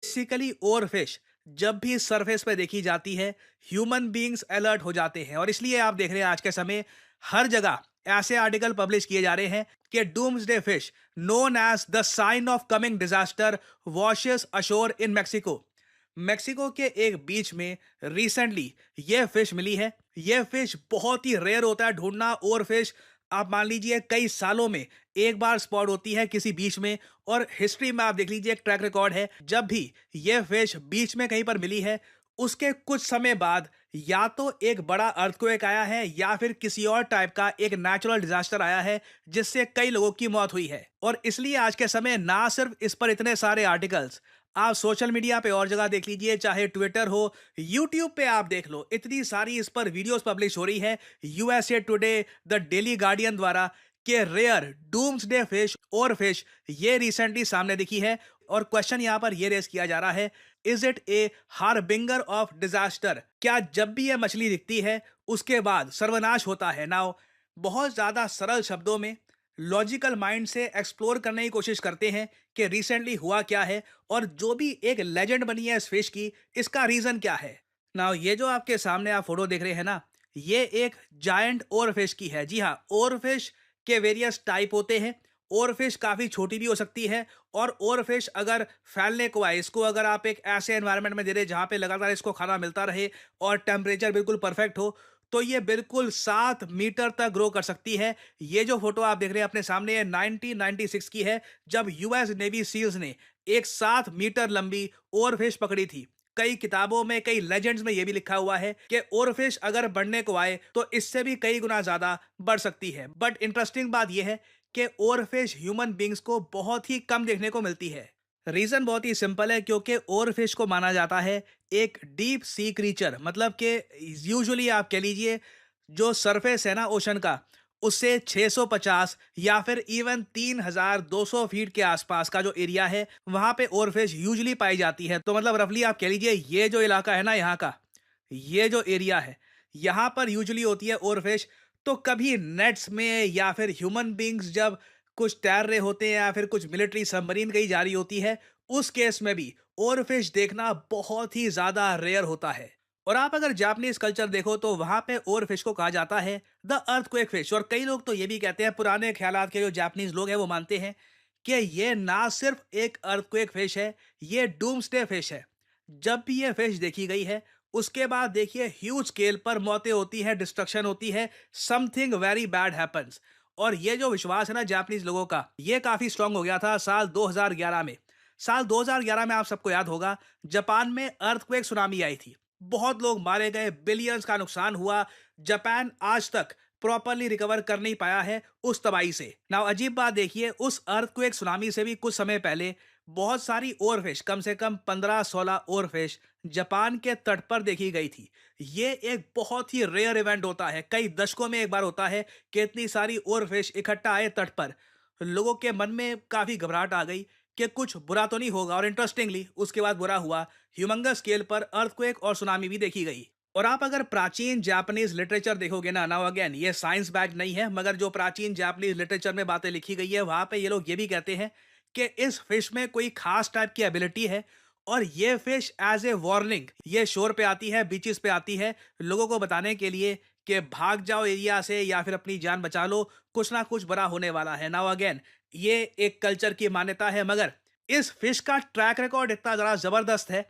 Basically ओर fish जब भी surface पे देखी जाती है, ह्यूमन बीइंग्स अलर्ट हो जाते हैं और इसलिए आप देख रहे हैं आज के समय हर जगह ऐसे आर्टिकल पब्लिश किए जा रहे हैं कि doomsday fish known as the sign of coming disaster washes ashore in Mexico. Mexico के एक बीच में रिसेंटली ये फिश मिली है। ये फिश बहुत ही रेयर होता है ढूंढना, और फिश आप मान लीजिए कई सालों में एक बार स्पॉट होती है किसी बीच में। और हिस्ट्री में आप देख लीजिए एक ट्रैक रिकॉर्ड है, जब भी ये फिश बीच में कहीं पर मिली है उसके कुछ समय बाद या तो एक बड़ा अर्थक्वेक आया है या फिर किसी और टाइप का एक नेचुरल डिजास्टर आया है जिससे कई लोगों की मौत हुई है। और इसलिए आज के समय ना सिर्फ इस पर इतने सारे आर्टिकल्स, आप सोशल मीडिया पे और जगह देख लीजिए, चाहे ट्विटर हो, यूट्यूब पे आप देख लो, इतनी सारी इस पर वीडियोस पब्लिश हो रही है USA today, the daily guardian द्वारा, कि रेयर डूम्सडे फिश और फिश ये रिसेंटली सामने दिखी है। और क्वेश्चन यहां पर ये रेस किया जा रहा है, is it A harbinger of disaster? क्या जब भी ये मछली दिखती है उसके बाद सर्वनाश होता है? नाउ बहुत ज्यादा सरल शब्दों में लॉजिकल माइंड से एक्सप्लोर करने की कोशिश करते हैं कि रिसेंटली हुआ क्या है और जो भी एक लेजेंड बनी है इस फिश की, इसका रीजन क्या है। नाउ ये जो आपके सामने आप फोटो देख रहे हैं ना, ये एक जायंट ओर फिश की है। जी हाँ, ओर फिश के वेरियस टाइप होते हैं। ओर फिश काफी छोटी भी हो सकती है, और ओर फिश अगर फैलने को आए, इसको अगर आप एक ऐसे एनवायरनमेंट में दे रहे जहां पे लगातार इसको खाना मिलता रहे और टेम्परेचर बिल्कुल परफेक्ट हो, तो ये बिल्कुल 7 मीटर तक ग्रो कर सकती है। ये जो फोटो आप देख रहे हैं अपने सामने, ये 1996 की है, जब यूएस नेवी सील्स ने एक 7 मीटर लंबी ओरफिश पकड़ी थी। कई किताबों में, कई लेजेंड्स में यह भी लिखा हुआ है कि ओरफिश अगर बढ़ने को आए तो इससे भी कई गुना ज्यादा बढ़ सकती है। बट इंटरेस्टिंग बात यह है कि ओरफिश ह्यूमन बींग्स को बहुत ही कम देखने को मिलती है। रीजन बहुत ही सिंपल है, क्योंकि ओरफिश को माना जाता है एक डीप सी क्रीचर, मतलब कि यूजुअली आप कह लीजिए जो सरफेस है ना ओशन का, उससे 650 या फिर इवन 3200 फीट के आसपास का जो एरिया है वहां पे ओरफिश यूजुअली पाई जाती है। तो मतलब रफली आप कह लीजिए ये जो इलाका है ना यहाँ का, ये जो एरिया है, यहाँ पर यूजुअली होती है ओरफिश। तो कभी नेट्स में या फिर ह्यूमन बींग्स जब कुछ तैर रहे होते हैं या फिर कुछ मिलिट्री सबमरीन कहीं जा रही होती है, उस केस में भी ओरफिश देखना बहुत ही ज्यादा रेयर होता है। और आप अगर जापानीज कल्चर देखो तो वहां पे ओरफिश को कहा जाता है द अर्थक्वेक फिश। और कई लोग तो ये भी कहते हैं, पुराने ख्यालात के जो जापानीज लोग हैं वो मानते हैं कि ये ना सिर्फ एक अर्थक्वेक फिश है, ये डूम्सडे फिश है। जब भी ये फिश देखी गई है उसके बाद देखिए ह्यूज स्केल पर मौतें होती हैं, डिस्ट्रक्शन होती है, समथिंग वेरी बैड हैपेंस। और ये जो विश्वास है ना जापानीज लोगों का, ये काफी स्ट्रांग हो गया था साल 2011 में। साल 2011 में आप सबको याद होगा, जापान में अर्थक्वेक सुनामी आई थी, बहुत लोग मारे गए, बिलियंस का नुकसान हुआ। जापान आज तक प्रॉपरली रिकवर कर नहीं पाया है उस तबाही से। नाउ अजीब बात देखिए, उस अर्थक्वेक सुनामी से भी कुछ समय पहले बहुत सारी ओरफिश, कम से कम 15-16 ओरफिश जापान के तट पर देखी गई थी। ये एक बहुत ही रेयर इवेंट होता है, कई दशकों में एक बार होता है कि इतनी सारी ओरफिश इकट्ठा आए तट पर। लोगों के मन में काफी घबराहट आ गई कि कुछ बुरा तो नहीं होगा, और इंटरेस्टिंगली उसके बाद बुरा हुआ। ह्यूमंगस स्केल पर अर्थक्वेक और सुनामी भी देखी गई। और आप अगर प्राचीन जापानीज लिटरेचर देखोगे ना, नाउ अगेन ये साइंस बैक नहीं है, मगर जो प्राचीन जापानीज लिटरेचर में बातें लिखी गई है वहां पे ये लोग ये भी कहते हैं कि इस फिश में कोई खास टाइप की एबिलिटी है। और ये फिश एज ए वार्निंग ये शोर पे आती है, बीचेस पे आती है, लोगों को बताने के लिए कि भाग जाओ एरिया से या फिर अपनी जान बचा लो, कुछ ना कुछ बड़ा होने वाला है। नाउ अगेन ये एक कल्चर की मान्यता है, मगर इस फिश का ट्रैक रिकॉर्ड इतना जरा जबरदस्त है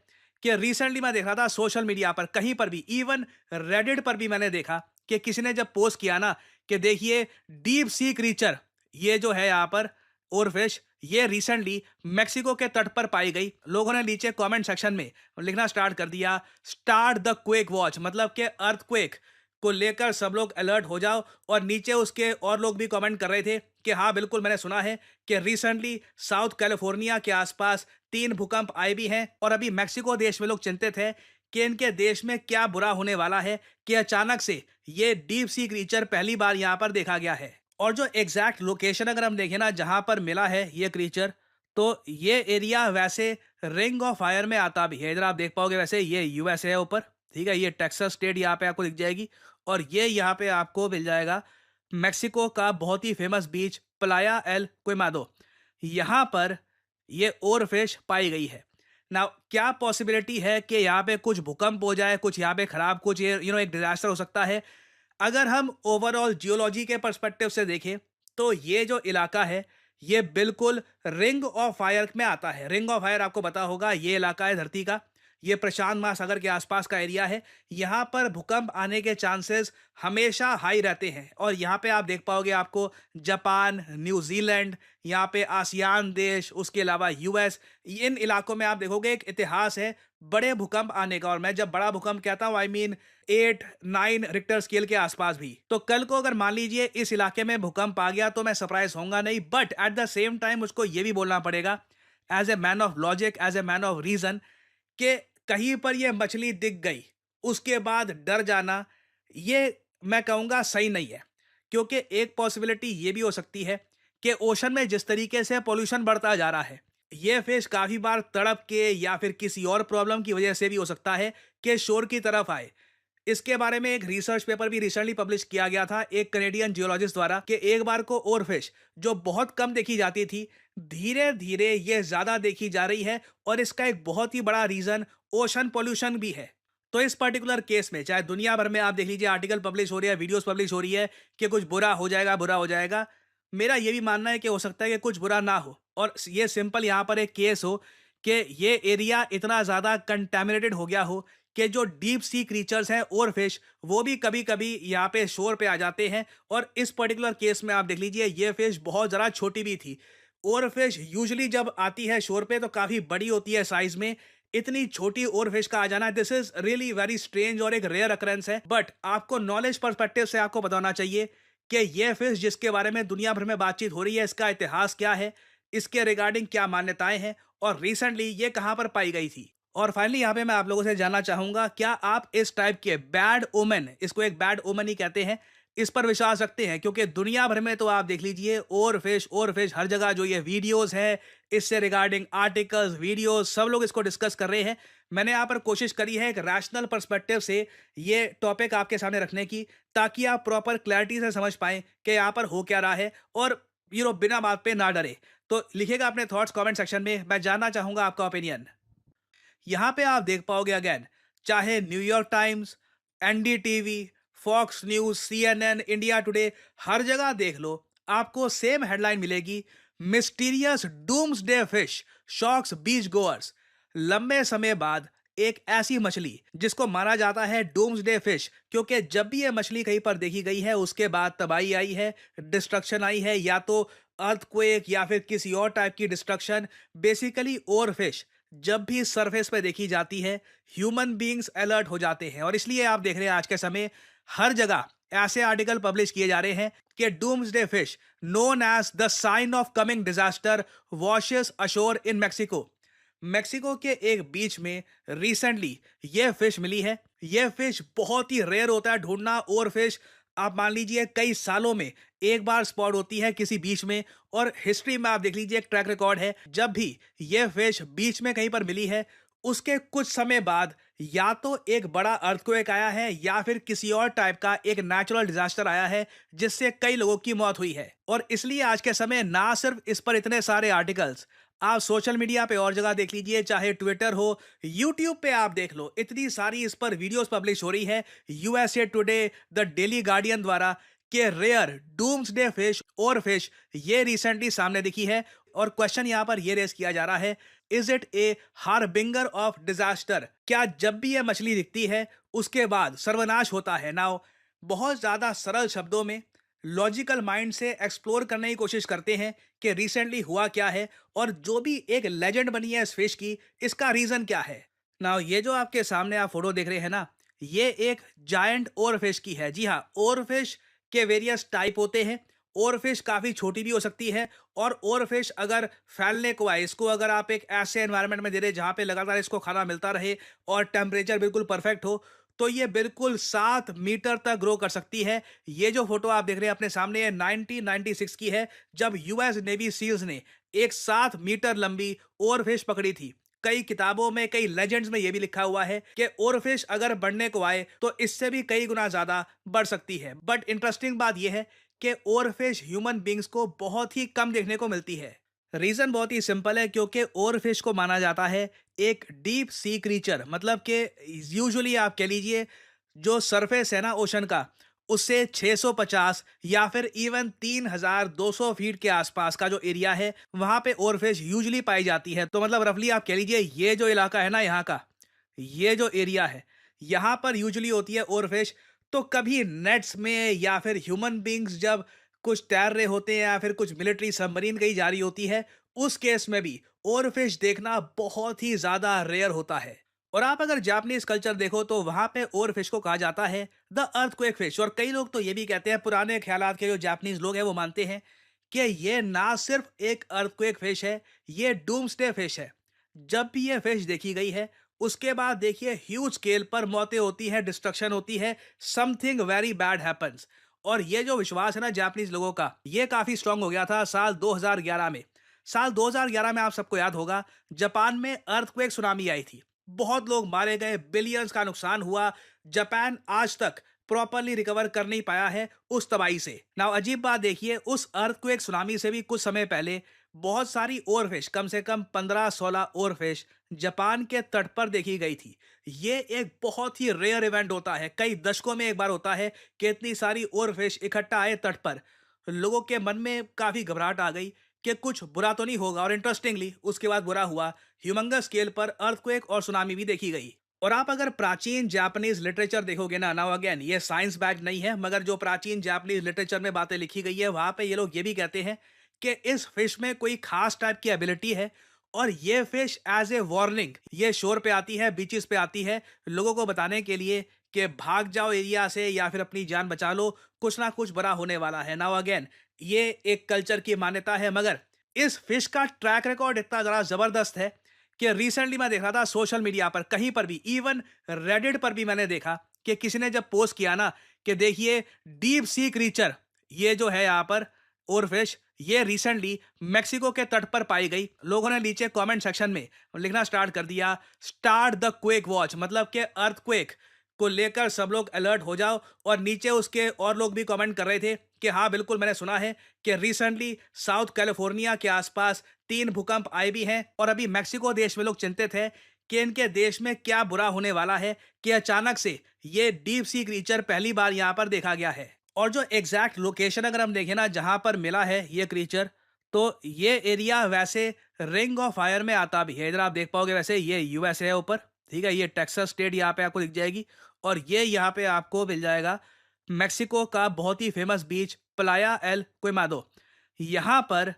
कि रिसेंटली मैं देख रहा था सोशल मीडिया पर, कहीं पर भी, इवन रेडिट पर भी मैंने देखा कि किसी ने जब पोस्ट किया ना कि देखिए डीप सी क्रीचर, ये जो है यहाँ पर ओरफिश, ये रिसेंटली मेक्सिको के तट पर पाई गई। लोगों ने नीचे कमेंट सेक्शन में लिखना स्टार्ट कर दिया, स्टार्ट द क्वेक वॉच, मतलब कि अर्थक्वेक को लेकर सब लोग अलर्ट हो जाओ। और नीचे उसके और लोग भी कमेंट कर रहे थे कि हाँ बिल्कुल, मैंने सुना है कि रिसेंटली साउथ कैलिफोर्निया के आसपास 3 भूकंप आए भी हैं, और अभी मेक्सिको देश में लोग चिंतित हैं कि इनके देश में क्या बुरा होने वाला है कि अचानक से ये डीप सी क्रीचर पहली बार यहाँ पर देखा गया है। और जो एग्जैक्ट लोकेशन अगर हम देखें ना जहां पर मिला है ये क्रीचर, तो ये एरिया वैसे रिंग ऑफ फायर में आता भी है। इधर आप देख पाओगे, वैसे ये यूएसए है ऊपर, ठीक है, ये टेक्सास स्टेट यहाँ पे आपको दिख जाएगी। और ये यहाँ पे आपको मिल जाएगा मेक्सिको का बहुत ही फेमस बीच प्लाया एल क्विमादो, यहाँ पर ये ओरफिश पाई गई है। ना क्या पॉसिबिलिटी है कि यहाँ पे कुछ भूकंप हो जाए, कुछ यहाँ पे खराब, कुछ ये एक डिजास्टर हो सकता है। अगर हम ओवरऑल जियोलॉजी के पर्सपेक्टिव से देखें तो ये जो इलाका है ये बिल्कुल रिंग ऑफ फायर में आता है। रिंग ऑफ फायर आपको पता होगा, ये इलाका है धरती का, ये प्रशांत महासागर के आसपास का एरिया है। यहाँ पर भूकंप आने के चांसेस हमेशा हाई रहते हैं और यहाँ पे आप देख पाओगे, आपको जापान, न्यूजीलैंड, यहाँ पे आसियान देश, उसके अलावा यूएस, इन इलाकों में आप देखोगे एक इतिहास है बड़े भूकंप आने का। और मैं जब बड़ा भूकंप कहता हूँ, आई मीन 8-9 रिक्टर स्केल के आसपास भी। तो कल को अगर मान लीजिए इस इलाके में भूकंप आ गया तो मैं सरप्राइज होऊंगा नहीं, but at the same time उसको ये भी बोलना पड़ेगा as a man of logic, as a man of reason, कि कहीं पर ये मछली दिख गई उसके बाद डर जाना, ये मैं कहूँगा सही नहीं है। क्योंकि एक पॉसिबिलिटी ये भी हो सकती है कि ओशन में जिस तरीके से पोल्यूशन बढ़ता जा रहा है, ये फिश काफ़ी बार तड़प के या फिर किसी और प्रॉब्लम की वजह से भी हो सकता है कि शोर की तरफ आए। इसके बारे में एक रिसर्च पेपर भी रिसेंटली पब्लिश किया गया था एक कनेडियन जियोलॉजिस्ट द्वारा, कि एक बार को ओरफिश जो बहुत कम देखी जाती थी, धीरे धीरे ये ज्यादा देखी जा रही है। और इसका एक बहुत ही बड़ा रीजन ओशन पोल्यूशन भी है। तो इस पर्टिकुलर केस में चाहे दुनिया भर में आप देख लीजिए आर्टिकल पब्लिश हो रही है, वीडियोस पब्लिश हो रही है कि कुछ बुरा हो जाएगा, बुरा हो जाएगा। मेरा ये भी मानना है कि हो सकता है कि कुछ बुरा ना हो और ये सिंपल यहाँ पर एक केस हो कि ये एरिया इतना ज़्यादा कंटेमिनेटेड हो गया हो कि जो डीप सी क्रीचर्स हैं और फिश, वो भी कभी कभी यहाँ पे शोर पे आ जाते हैं। और इस पर्टिकुलर केस में आप देख लीजिए ये फिश बहुत ज़रा छोटी भी थी। और फिश यूजुअली जब आती है शोर पे तो काफ़ी बड़ी होती है साइज में। इतनी छोटी और फिश का आ जाना, this is really very strange और एक रेयर अकरेंस है। बट आपको नॉलेज पर्सपेक्टिव से आपको बताना चाहिए कि ये फिश जिसके बारे में दुनिया भर में बातचीत हो रही है, इसका इतिहास क्या है, इसके रिगार्डिंग क्या मान्यताएं हैं और रिसेंटली ये कहां पर पाई गई थी। और फाइनली यहाँ पे मैं आप लोगों से जानना चाहूंगा, क्या आप इस टाइप के बैड ओमेन, इसको एक बैड ओमेन ही कहते हैं, इस पर विश्वास रखते हैं? क्योंकि दुनिया भर में तो आप देख लीजिए और फिश हर जगह जो ये वीडियोस है, इससे रिगार्डिंग आर्टिकल्स, वीडियोस, सब लोग इसको डिस्कस कर रहे हैं। मैंने यहाँ पर कोशिश करी है एक रैशनल पर्सपेक्टिव से ये टॉपिक आपके सामने रखने की, ताकि आप प्रॉपर क्लैरिटी से समझ पाएं कि यहाँ पर हो क्या रहा है और बिना बात पे ना डरे। तो लिखिएगा अपने थॉट्स कमेंट सेक्शन में, मैं जानना चाहूंगा आपका ओपिनियन। यहाँ पे आप देख पाओगे अगेन, चाहे New York Times, NDTV, Fox News, CNN, India Today, हर जगह देख लो आपको सेम हेडलाइन मिलेगी, mysterious doomsday fish shocks beachgoers. लंबे समय बाद एक ऐसी मछली जिसको माना जाता है डूम्सडे फिश, क्योंकि जब भी ये मछली कहीं पर देखी गई है उसके बाद तबाही आई है, डिस्ट्रक्शन आई है, या तो अर्थक्वेक या फिर किसी और टाइप की डिस्ट्रक्शन। बेसिकली और फिश जब भी सरफेस पे देखी जाती है, ह्यूमन बीइंग्स अलर्ट हो जाते हैं। और इसलिए आप देख रहे हैं आज के समय हर जगह ऐसे आर्टिकल पब्लिश किए जा रहे हैं कि doomsday fish known as the sign of coming disaster washes ashore in Mexico. Mexico के एक बीच में रिसेंटली ये फिश मिली है। ये फिश बहुत ही रेयर होता है ढूंढना, और फिश आप मान लीजिए कई सालों में एक बार स्पॉट होती है किसी बीच में। और हिस्ट्री में आप देख लीजिए एक ट्रैक रिकॉर्ड है, जब भी ये फिश बीच में कहीं पर मिली है उसके कुछ समय बाद या तो एक बड़ा अर्थक्वेक आया है या फिर किसी और टाइप का एक नेचुरल डिजास्टर आया है जिससे कई लोगों की मौत हुई है। और इसलिए आज के समय ना सिर्फ इस पर इतने सारे आर्टिकल्स, आप सोशल मीडिया पे और जगह देख लीजिए, चाहे ट्विटर हो, यूट्यूब पे आप देख लो, इतनी सारी इस पर वीडियोस पब्लिश हो रही है USA today, the daily guardian द्वारा, कि रेयर डूम्सडे फिश और फिश ये रिसेंटली सामने दिखी है। और क्वेश्चन यहां पर ये रेस किया जा रहा है, is it A harbinger of disaster? क्या जब भी ये मछली दिखती है उसके बाद सर्वनाश होता है? नाउ बहुत ज्यादा सरल शब्दों में लॉजिकल माइंड से एक्सप्लोर करने की कोशिश करते हैं कि रिसेंटली हुआ क्या है और जो भी एक लेजेंड बनी है इस फिश की, इसका रीजन क्या है। नाउ ये जो आपके सामने आप फोटो देख रहे हैं ना, ये एक जायंट ओर फिश की है। जी हाँ, ओर फिश के वेरियस टाइप होते हैं। और फिश काफ़ी छोटी भी हो सकती है। और फिश अगर फैलने को आए, इसको अगर आप एक ऐसे एनवायरनमेंट में दे रहे जहाँ पे लगातार इसको खाना मिलता रहे और टेम्परेचर बिल्कुल परफेक्ट हो, तो ये बिल्कुल 7 मीटर तक ग्रो कर सकती है। ये जो फोटो आप देख रहे हैं अपने सामने, ये 1996 की है, जब यूएस नेवी सील्स ने एक 7 मीटर लंबी और फिश पकड़ी थी। कई किताबों में, कई लेजेंड्स में यह भी लिखा हुआ है कि ओरफिश अगर बढ़ने को आए तो इससे भी कई गुना ज्यादा बढ़ सकती है। बट इंटरेस्टिंग बात यह है कि ओरफिश ह्यूमन बींग्स को बहुत ही कम देखने को मिलती है। रीजन बहुत ही सिंपल है, क्योंकि ओरफिश को माना जाता है एक डीप सी क्रीचर, मतलब कि यूजुअली आप कह लीजिए जो सरफेस है ना ओशन का, उससे 650 या फिर इवन 3200 फीट के आसपास का जो एरिया है वहां पे ओरफिश यूजुअली पाई जाती है। तो मतलब रफली आप कह लीजिए ये जो इलाका है ना यहाँ का, ये जो एरिया है, यहाँ पर यूजुअली होती है ओरफिश। तो कभी नेट्स में या फिर ह्यूमन बींग्स जब कुछ तैर रहे होते हैं या फिर कुछ मिलिट्री सबमरीन कहीं जा रही होती है, उस केस में भी ओरफिश देखना बहुत ही ज्यादा रेयर होता है। और आप अगर जापानीज कल्चर देखो तो वहां पे ओरफिश को कहा जाता है द अर्थक्वेक फिश। और कई लोग तो ये भी कहते हैं, पुराने ख्यालात के जो जापानीज लोग हैं वो मानते हैं कि ये ना सिर्फ एक अर्थक्वेक फिश है, ये डूम्सडे फिश है। जब भी ये फिश देखी गई है उसके बाद देखिए ह्यूज स्केल पर मौतें होती है, डिस्ट्रक्शन होती है, समथिंग वेरी बैड हैपेंस। और ये जो विश्वास है ना जापानीज लोगों का, ये काफी स्ट्रांग हो गया था साल 2011 में। साल 2011 में आप सबको याद होगा जापान में अर्थक्वेक सुनामी आई थी, बहुत लोग मारे गए, बिलियंस का नुकसान हुआ। जापान आज तक प्रॉपरली रिकवर कर नहीं पाया है उस तबाही से। नाउ अजीब बात देखिए, उस अर्थक्वेक सुनामी से भी कुछ समय पहले बहुत सारी और फिश, कम से कम 15-16 और फिश जापान के तट पर देखी गई थी। ये एक बहुत ही रेयर इवेंट होता है, कई दशकों में एक बार होता है कि इतनी सारी और फिश इकट्ठा आए तट पर। लोगों के मन में काफी घबराहट आ गई कि कुछ बुरा तो नहीं होगा। और इंटरेस्टिंगली उसके बाद बुरा हुआ, ह्यूमंगस स्केल पर अर्थक्वेक और सुनामी भी देखी गई। और आप अगर प्राचीन जापानीज लिटरेचर देखोगे ना, नाउ अगेन ये साइंस बैक नहीं है, मगर जो प्राचीन जापानीज लिटरेचर में बातें लिखी गई है वहां पे ये लोग ये भी कहते हैं कि इस फिश में कोई खास टाइप की एबिलिटी है। और ये फिश एज ए वार्निंग ये शोर पे आती है, बीचेस पे आती है, लोगों को बताने के लिए कि भाग जाओ एरिया से या फिर अपनी जान बचा लो, कुछ ना कुछ बड़ा होने वाला है। नाउ अगेन ये एक कल्चर की मान्यता है, मगर इस फिश का ट्रैक रिकॉर्ड इतना जरा जबरदस्त है कि रिसेंटली मैं देख रहा था सोशल मीडिया पर, कहीं पर भी, इवन रेडिट पर भी मैंने देखा कि किसी ने जब पोस्ट किया ना कि देखिए डीप सी क्रीचर, ये जो है यहाँ पर ओरफिश, ये रिसेंटली मेक्सिको के तट पर पाई गई। लोगों ने नीचे कमेंट सेक्शन में लिखना स्टार्ट कर दिया, स्टार्ट द क्वेक वॉच, मतलब कि अर्थक्वेक को लेकर सब लोग अलर्ट हो जाओ। और नीचे उसके और लोग भी कमेंट कर रहे थे कि हाँ बिल्कुल, मैंने सुना है कि रिसेंटली साउथ कैलिफोर्निया के आसपास 3 भूकंप आए भी हैं। और अभी मेक्सिको देश में लोग चिंतित है कि इनके देश में क्या बुरा होने वाला है कि अचानक से ये डीप सी क्रीचर पहली बार यहाँ पर देखा गया है। और जो एग्जैक्ट लोकेशन अगर हम देखें ना जहां पर मिला है ये क्रीचर, तो ये एरिया वैसे रिंग ऑफ फायर में आता भी है। इधर आप देख पाओगे, वैसे ये यूएसए है ऊपर, ठीक है, ये टेक्सास स्टेट यहाँ पे आपको दिख जाएगी। और ये यहाँ पे आपको मिल जाएगा मेक्सिको का बहुत ही फेमस बीच प्लाया एल क्विमादो, यहाँ पर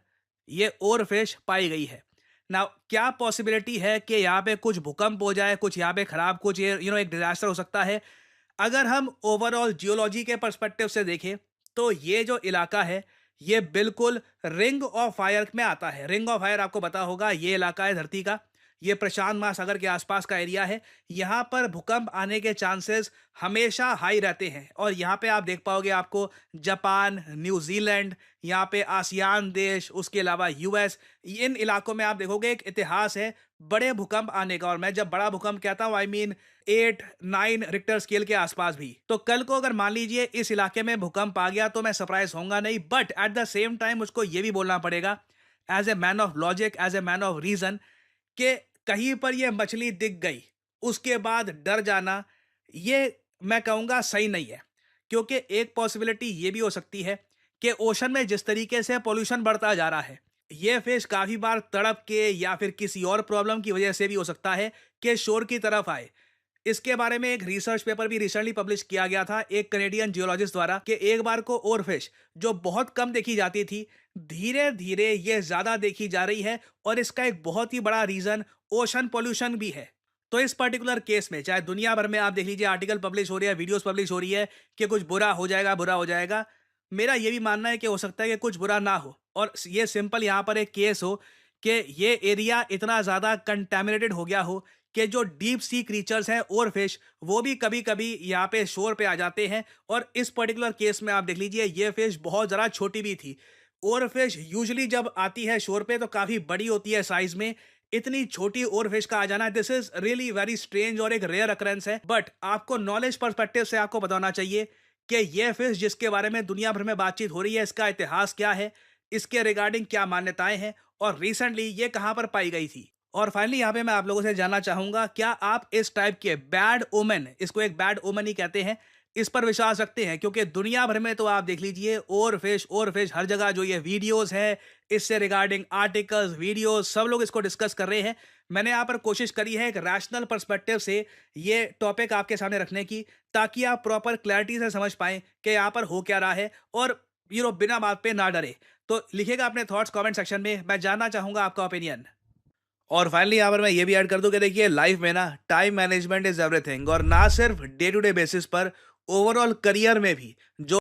ये और फिश पाई गई है। ना क्या पॉसिबिलिटी है कि यहाँ पे कुछ भूकंप हो जाए, कुछ यहाँ पे खराब, कुछ ये एक डिजास्टर हो सकता है। अगर हम ओवरऑल जियोलॉजी के पर्सपेक्टिव से देखें तो ये जो इलाका है ये बिल्कुल रिंग ऑफ फायर में आता है। रिंग ऑफ फायर आपको पता होगा, ये इलाका है धरती का, ये प्रशांत महासागर के आसपास का एरिया है। यहाँ पर भूकंप आने के चांसेस हमेशा हाई रहते हैं। और यहाँ पे आप देख पाओगे, आपको जापान, न्यूजीलैंड, यहाँ पे आसियान देश, उसके अलावा यूएस, इन इलाकों में आप देखोगे एक इतिहास है बड़े भूकंप आने का। और मैं जब बड़ा भूकंप कहता हूँ, आई मीन 8-9 रिक्टर स्केल के आसपास भी। तो कल को अगर मान लीजिए इस इलाके में भूकंप आ गया तो मैं सरप्राइज होऊंगा नहीं, but at the same time उसको ये भी बोलना पड़ेगा as a man of logic, as a man of reason, कि कहीं पर ये मछली दिख गई उसके बाद डर जाना, ये मैं कहूँगा सही नहीं है। क्योंकि एक पॉसिबिलिटी ये भी हो सकती है कि ओशन में जिस तरीके से पोल्यूशन बढ़ता जा रहा है, ये फिश काफ़ी बार तड़प के या फिर किसी और प्रॉब्लम की वजह से भी हो सकता है कि शोर की तरफ आए। इसके बारे में एक रिसर्च पेपर भी रिसेंटली पब्लिश किया गया था एक कनेडियन जियोलॉजिस्ट द्वारा, कि एक बार को और फिश जो बहुत कम देखी जाती थी, धीरे धीरे ये ज्यादा देखी जा रही है। और इसका एक बहुत ही बड़ा रीजन ओशन पोल्यूशन भी है। तो इस पर्टिकुलर केस में चाहे दुनिया भर में आप देख लीजिए आर्टिकल पब्लिश हो रही है, वीडियोस पब्लिश हो रही है कि कुछ बुरा हो जाएगा, बुरा हो जाएगा। मेरा ये भी मानना है कि हो सकता है कि कुछ बुरा ना हो और ये सिंपल यहाँ पर एक केस हो कि ये एरिया इतना ज़्यादा कंटेमिनेटेड हो गया हो कि जो डीप सी क्रीचर्स हैं और फिश, वो भी कभी कभी यहाँ पे शोर पे आ जाते हैं। और इस पर्टिकुलर केस में आप देख लीजिए ये फिश बहुत ज़रा छोटी भी थी। और फिश यूजुअली जब आती है शोर पे तो काफ़ी बड़ी होती है साइज में, इतनी छोटी और फिश का आ जाना, this is really very strange और एक रेयर अकरेंस है। बट आपको नॉलेज पर्सपेक्टिव से आपको बताना चाहिए कि ये फिश जिसके बारे में दुनिया भर में बातचीत हो रही है, इसका इतिहास क्या है, इसके रिगार्डिंग क्या मान्यताएं हैं और रिसेंटली ये कहाँ पर पाई गई थी। और फाइनली यहाँ पे मैं आप लोगों से जानना चाहूंगा, क्या आप इस टाइप के बैड ओमेन, इसको एक बैड ओमेन ही कहते हैं, इस पर विश्वास रखते हैं? क्योंकि दुनिया भर में तो आप देख लीजिए और फिश हर जगह जो ये वीडियोस है, इससे रिगार्डिंग आर्टिकल्स, वीडियोस, सब लोग इसको डिस्कस कर रहे हैं। मैंने यहाँ पर कोशिश करी है एक रैशनल पर्सपेक्टिव से ये टॉपिक आपके सामने रखने की, ताकि आप प्रॉपर क्लैरिटी से समझ पाएं कि यहाँ पर हो क्या रहा है, और बिना बात पे ना डरे। तो लिखिएगा अपने थॉट्स कमेंट सेक्शन में, मैं जानना चाहूंगा आपका ओपिनियन। और फाइनली यहाँ पर मैं ये भी ऐड कर दूं कि देखिए, लाइफ में ना टाइम मैनेजमेंट इज एवरीथिंग, और ना सिर्फ डे टू डे बेसिस पर, ओवरऑल करियर में भी जो